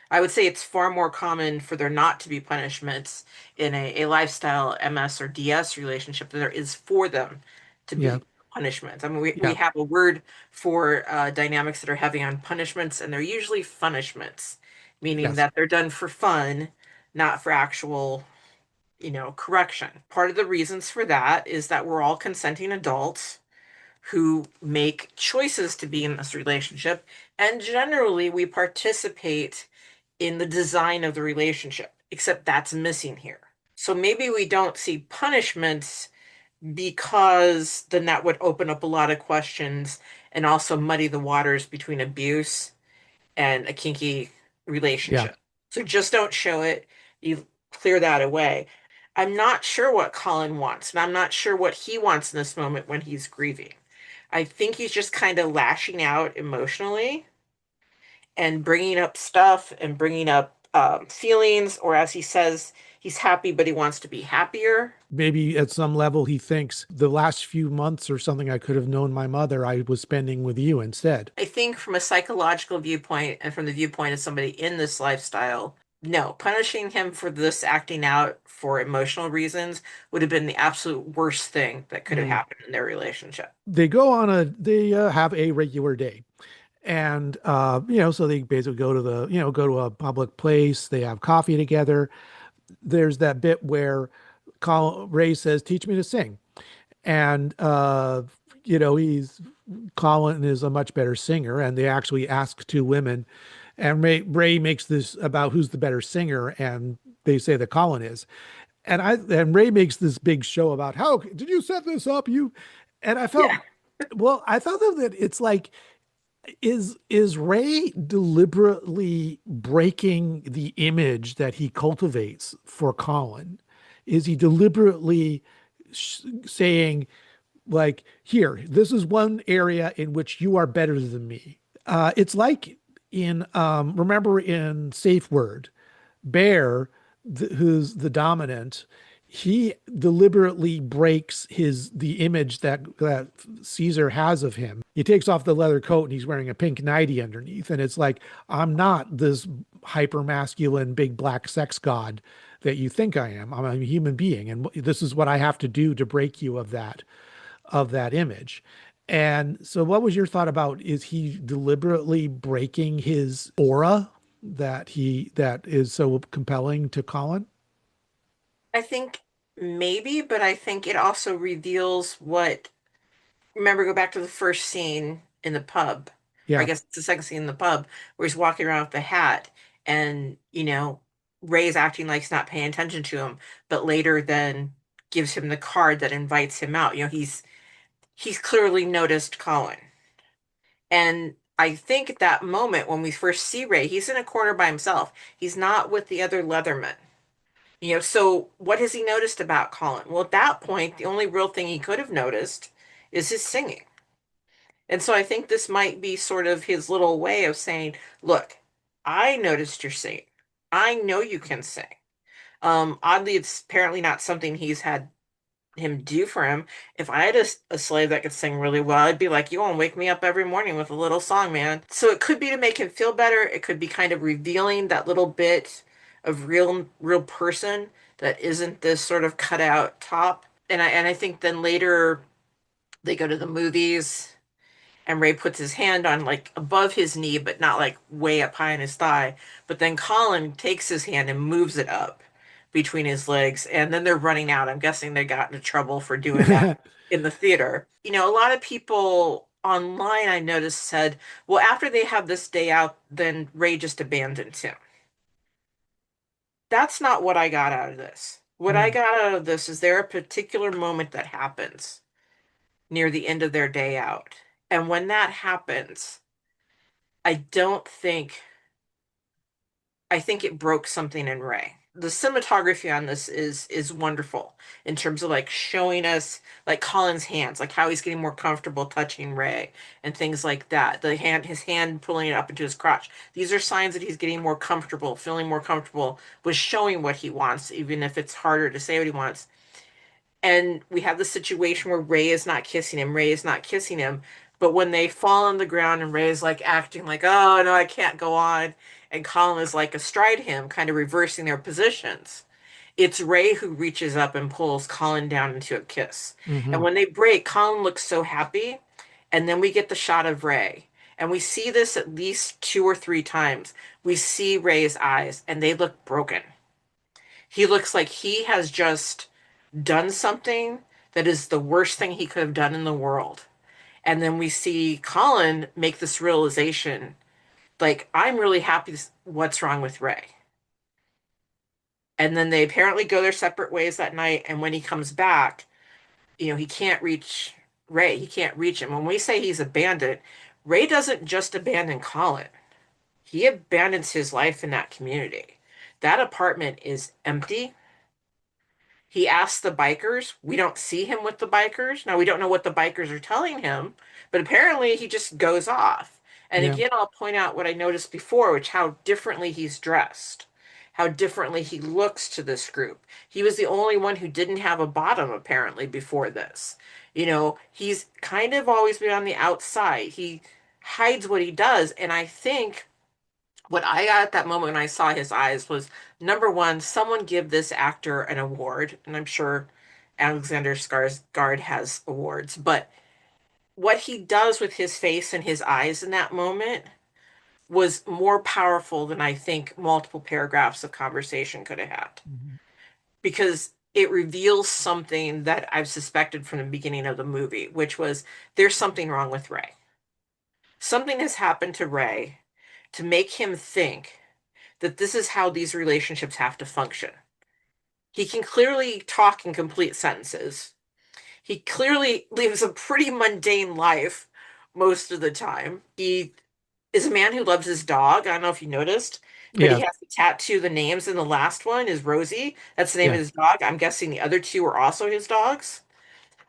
I would say it's far more common for there not to be punishments in a lifestyle MS or DS relationship than there is for them to Yeah. be punishments. I mean, we Yeah. have a word for dynamics that are heavy on punishments, and they're usually punishments. meaning Yes. that they're done for fun, not for actual, correction. Part of the reasons for that is that we're all consenting adults who make choices to be in this relationship, and generally we participate in the design of the relationship, except that's missing here. So maybe we don't see punishments because then that would open up a lot of questions and also muddy the waters between abuse and a kinky Yeah. relationship. So just don't show it. You clear that away. I'm not sure what Colin wants, and I'm not sure what he wants in this moment when he's grieving. I think he's just kind of lashing out emotionally and bringing up stuff and bringing up feelings, or as he says, he's happy, but he wants to be happier. Maybe at some level he thinks the last few months or something I could have known my mother, I was spending with you instead. I think from a psychological viewpoint and from the viewpoint of somebody in this lifestyle, no, punishing him for this acting out for emotional reasons would have been the absolute worst thing that could have Mm. happened in their relationship. They have a regular day. And, so they basically go to go to a public place. They have coffee together. There's that bit where Ray says, "Teach me to sing." And, he's Colin is a much better singer. And they actually ask two women. And Ray makes this about who's the better singer. And they say that Colin is. And Ray makes this big show about how did you set this up? And I felt, Yeah. well, I thought that it's like, is Ray deliberately breaking the image that he cultivates for Colin? Is he deliberately saying, like, here, this is one area in which you are better than me? It's like in remember in Safe Word, Bear, who's the dominant, he deliberately breaks the image that Caesar has of him. He takes off the leather coat and he's wearing a pink nightie underneath, and it's like, I'm not this hyper masculine big black sex god that you think I am. I'm a human being, and this is what I have to do to break you of that image. And so, what was your thought about, is he deliberately breaking his aura that is so compelling to Colin? I think maybe, but I think it also reveals what. Remember, go back to the first scene in the pub, or I Yeah. guess it's the second scene in the pub, where he's walking around with the hat, and Ray's acting like he's not paying attention to him, but later then gives him the card that invites him out. He's clearly noticed Colin. And I think at that moment when we first see Ray, he's in a corner by himself. He's not with the other Leathermen. So what has he noticed about Colin? Well, at that point, the only real thing he could have noticed is his singing. And so I think this might be sort of his little way of saying, look, I noticed your singing. I know you can sing. Oddly, it's apparently not something he's had him do for him. If I had a slave that could sing really well, I'd be like, you won't wake me up every morning with a little song, man. So it could be to make him feel better. It could be kind of revealing that little bit of real person that isn't this sort of cutout top. And I think then later they go to the movies and Ray puts his hand on like above his knee, but not like way up high in his thigh. But then Colin takes his hand and moves it up between his legs, and then they're running out. I'm guessing they got into trouble for doing that in the theater. A lot of people online I noticed said, well, after they have this day out, then Ray just abandons him. That's not what I got out of this. What I Hmm. got out of this is there a particular moment that happens near the end of their day out. And when that happens, I don't think I think it broke something in Ray. The cinematography on this is wonderful in terms of like showing us like Colin's hands, like how he's getting more comfortable touching Ray and things like that. His hand pulling it up into his crotch. These are signs that he's getting more comfortable, feeling more comfortable with showing what he wants, even if it's harder to say what he wants. And we have the situation where Ray is not kissing him. Ray is not kissing him. But when they fall on the ground and Ray is like acting like, oh no, I can't go on, and Colin is like astride him, kind of reversing their positions, it's Ray who reaches up and pulls Colin down into a kiss. And Hmm. when they break, Colin looks so happy. And then we get the shot of Ray. And we see this at least two or three times. We see Ray's eyes, and they look broken. He looks like he has just done something that is the worst thing he could have done in the world. And then we see Colin make this realization, like, I'm really happy. What's wrong with Ray? And then they apparently go their separate ways that night. And when he comes back, he can't reach Ray. He can't reach him. When we say he's abandoned, Ray doesn't just abandon Colin. He abandons his life in that community. That apartment is empty. He asks the bikers. We don't see him with the bikers. Now, we don't know what the bikers are telling him, but apparently he just goes off. And Yeah. again, I'll point out what I noticed before, which how differently he's dressed, how differently he looks to this group. He was the only one who didn't have a bottom, apparently, before this. He's kind of always been on the outside. He hides what he does. And I think what I got at that moment when I saw his eyes was number one, someone give this actor an award, and I'm sure Alexander Skarsgård has awards, but what he does with his face and his eyes in that moment was more powerful than I think multiple paragraphs of conversation could have had Mhm. because it reveals something that I've suspected from the beginning of the movie, which was there's something wrong with Ray. Something has happened to Ray to make him think that this is how these relationships have to function. He can clearly talk in complete sentences. He clearly lives a pretty mundane life most of the time. He is a man who loves his dog. I don't know if you noticed, but he Yes. has to tattoo the names in the last one is Rosie. That's the name of Yes. his dog. I'm guessing the other two are also his dogs.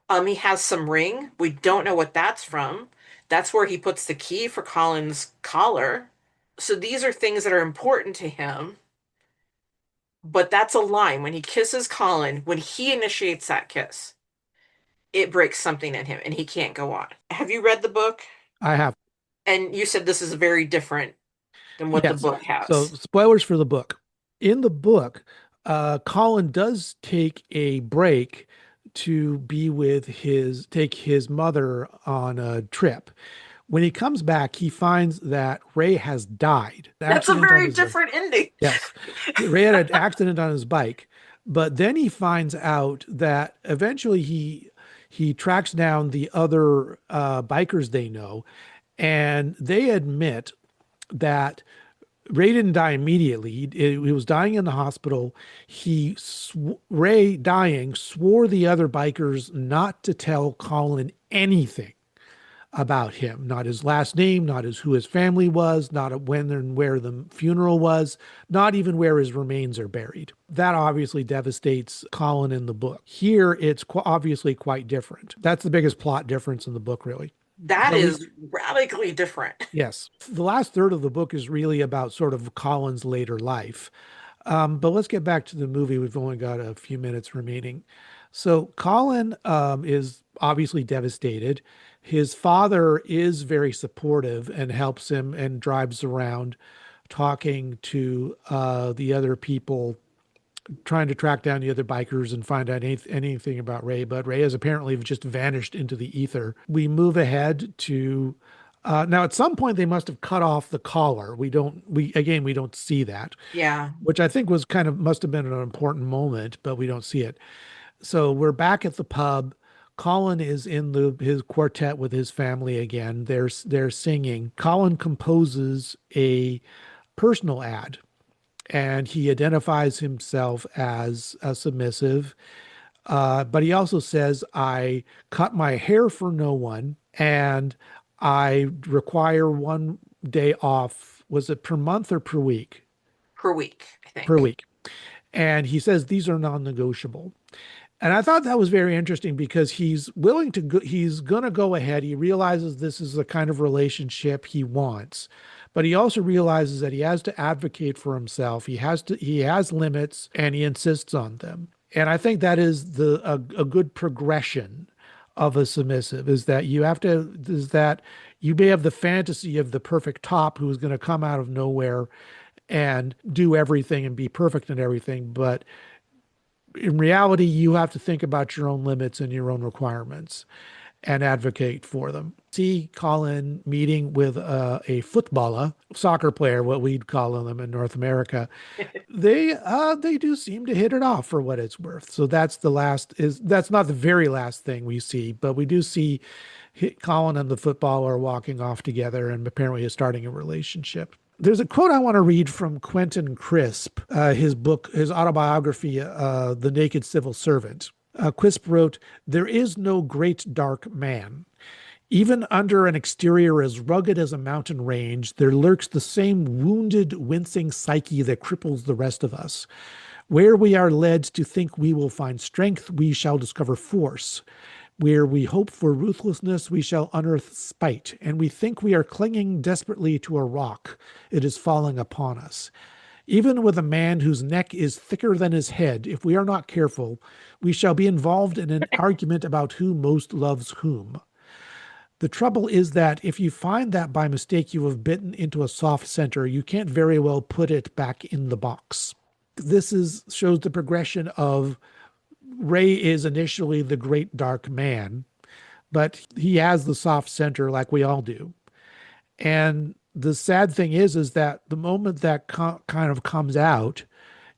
He has some ring. We don't know what that's from. That's where he puts the key for Colin's collar. So these are things that are important to him. But that's a line. When he kisses Colin, when he initiates that kiss, it breaks something in him and he can't go on. Have you read the book? I have. And you said this is very different than what the Yes. book So has. spoilers for the book. In the book, Colin does take a break to be with take his mother on a trip. When he comes back, he finds that Ray has died. That's a Accident on very his bike. different ending. Yes. Ray had an accident on his bike, but then he finds out that eventually he tracks down the other bikers they know, and they admit that Ray didn't die immediately. He was dying in the hospital. Ray dying swore the other bikers not to tell Colin anything about him, not his last name, not who his family was, not when and where the funeral was, not even where his remains are buried. That obviously devastates Colin in the book. Here, it's obviously quite different. That's the biggest plot difference in the book, really. That But we is radically different. Yes. The last third of the book is really about sort of Colin's later life. But let's get back to the movie. We've only got a few minutes remaining. So Colin is obviously devastated. His father is very supportive and helps him and drives around talking to the other people, trying to track down the other bikers and find out anything about Ray. But Ray has apparently just vanished into the ether. We move ahead to now. At some point, they must have cut off the collar. We don't see that, Yeah. which I think was kind of must have been an important moment, but we don't see it. So we're back at the pub. Colin is in his quartet with his family again. They're singing. Colin composes a personal ad, and he identifies himself as a submissive. But he also says, "I cut my hair for no one, and I require 1 day off. Was it per month or per week? Per week, I Per think. week." And he says these are non-negotiable. And I thought that was very interesting because he's going to go ahead. He realizes this is the kind of relationship he wants, but he also realizes that he has to advocate for himself. He has limits and he insists on them. And I think that is a good progression of a submissive is that you may have the fantasy of the perfect top who is going to come out of nowhere and do everything and be perfect in everything, but in reality, you have to think about your own limits and your own requirements. and advocate for them. See Colin meeting with a footballer, soccer player, what we'd call them in North America. They do seem to hit it off for what it's worth. So that's not the very last thing we see, but we do see Colin and the footballer walking off together and apparently starting a relationship. There's a quote I want to read from Quentin Crisp, his book, his autobiography, The Naked Civil Servant. Crisp wrote, "There is no great dark man. Even under an exterior as rugged as a mountain range, there lurks the same wounded, wincing psyche that cripples the rest of us. Where we are led to think we will find strength, we shall discover force. Where we hope for ruthlessness, we shall unearth spite. And we think we are clinging desperately to a rock. It is falling upon us. Even with a man whose neck is thicker than his head, if we are not careful, we shall be involved in an argument about who most loves whom. The trouble is that if you find that by mistake you have bitten into a soft center, you can't very well put it back in the box." This is shows the progression of Ray is initially the great dark man, but he has the soft center like we all do. And the sad thing is that the moment that kind of comes out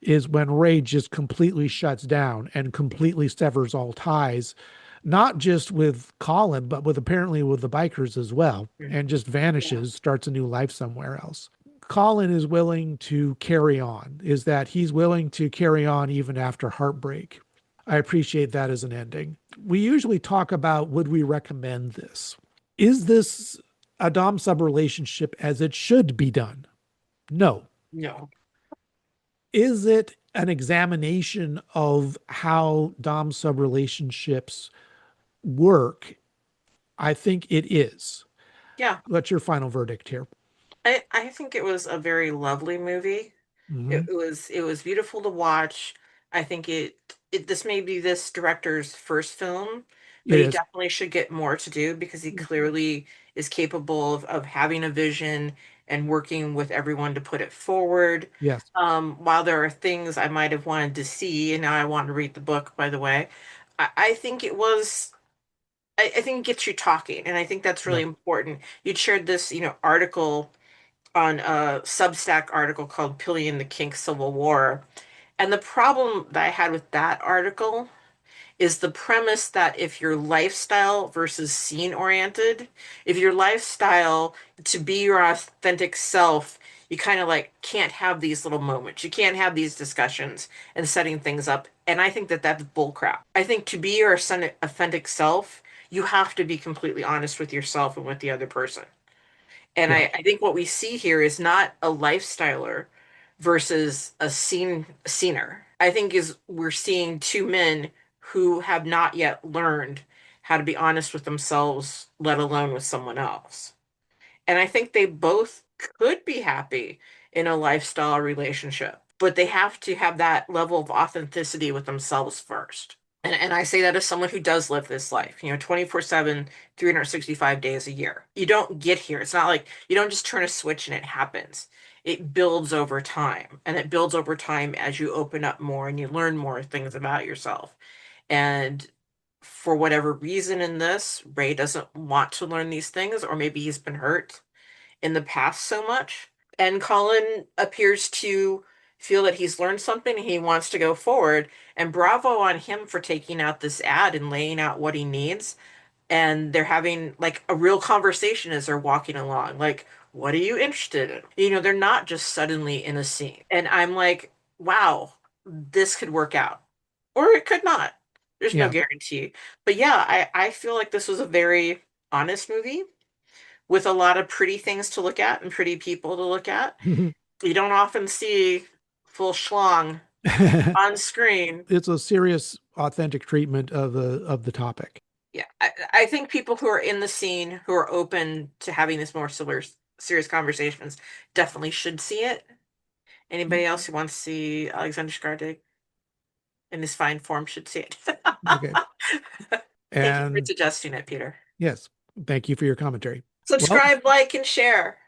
is when Ray just completely shuts down and completely severs all ties, not just with Colin, but with apparently with the bikers as well, and just Yeah. vanishes, starts a new life somewhere else. Colin is willing to carry on, is that he's willing to carry on even after heartbreak. I appreciate that as an ending. We usually talk about would we recommend this? Is this a Dom sub relationship as it should be done? No. No. Is it an examination of how Dom sub relationships work? I think it is. Yeah. What's your final verdict here? I think it was a very lovely movie. Mm-hmm. It was beautiful to watch. I think this may be this director's first film, but It he is. definitely should get more to do because he clearly is capable of having a vision and working with everyone to put it forward. Yes. While there are things I might have wanted to see, and now I want to read the book, by the way, I think it was I think it gets you talking, and I think that's Yeah. really important. You'd shared this, article on a Substack article called Pillion, the Kink Civil War. And the problem that I had with that article is the premise that if you're lifestyle versus scene oriented, if your lifestyle to be your authentic self, you kind of like can't have these little moments. You can't have these discussions and setting things up. And I think that that's bullcrap. I think to be your authentic self, you have to be completely honest with yourself and with the other person. And Yeah. I think what we see here is not a lifestyler versus a scener. I think is we're seeing two men who have not yet learned how to be honest with themselves, let alone with someone else. And I think they both could be happy in a lifestyle relationship, but they have to have that level of authenticity with themselves first. And I say that as someone who does live this life, 24/7, 365 days a year. You don't get here. It's not like you don't just turn a switch and it happens. It builds over time, and it builds over time as you open up more and you learn more things about yourself. And for whatever reason in this, Ray doesn't want to learn these things, or maybe he's been hurt in the past so much. And Colin appears to feel that he's learned something and he wants to go forward. And bravo on him for taking out this ad and laying out what he needs. And they're having like a real conversation as they're walking along. Like, what are you interested in? They're not just suddenly in a scene. And I'm like, wow, this could work out. Or it could not. There's no Yeah. guarantee. But yeah, I feel like this was a very honest movie with a lot of pretty things to look at and pretty people to look at. You don't often see full schlong on screen. It's a serious, authentic treatment of the topic. Yeah, I think people who are in the scene who are open to having this more serious conversations definitely should see it. Anybody else who wants to see Alexander Skarsgård in his fine form should see it. Okay. Thank you for And suggesting it, Peter. yes, thank you for your commentary. Well, Subscribe, like, and share.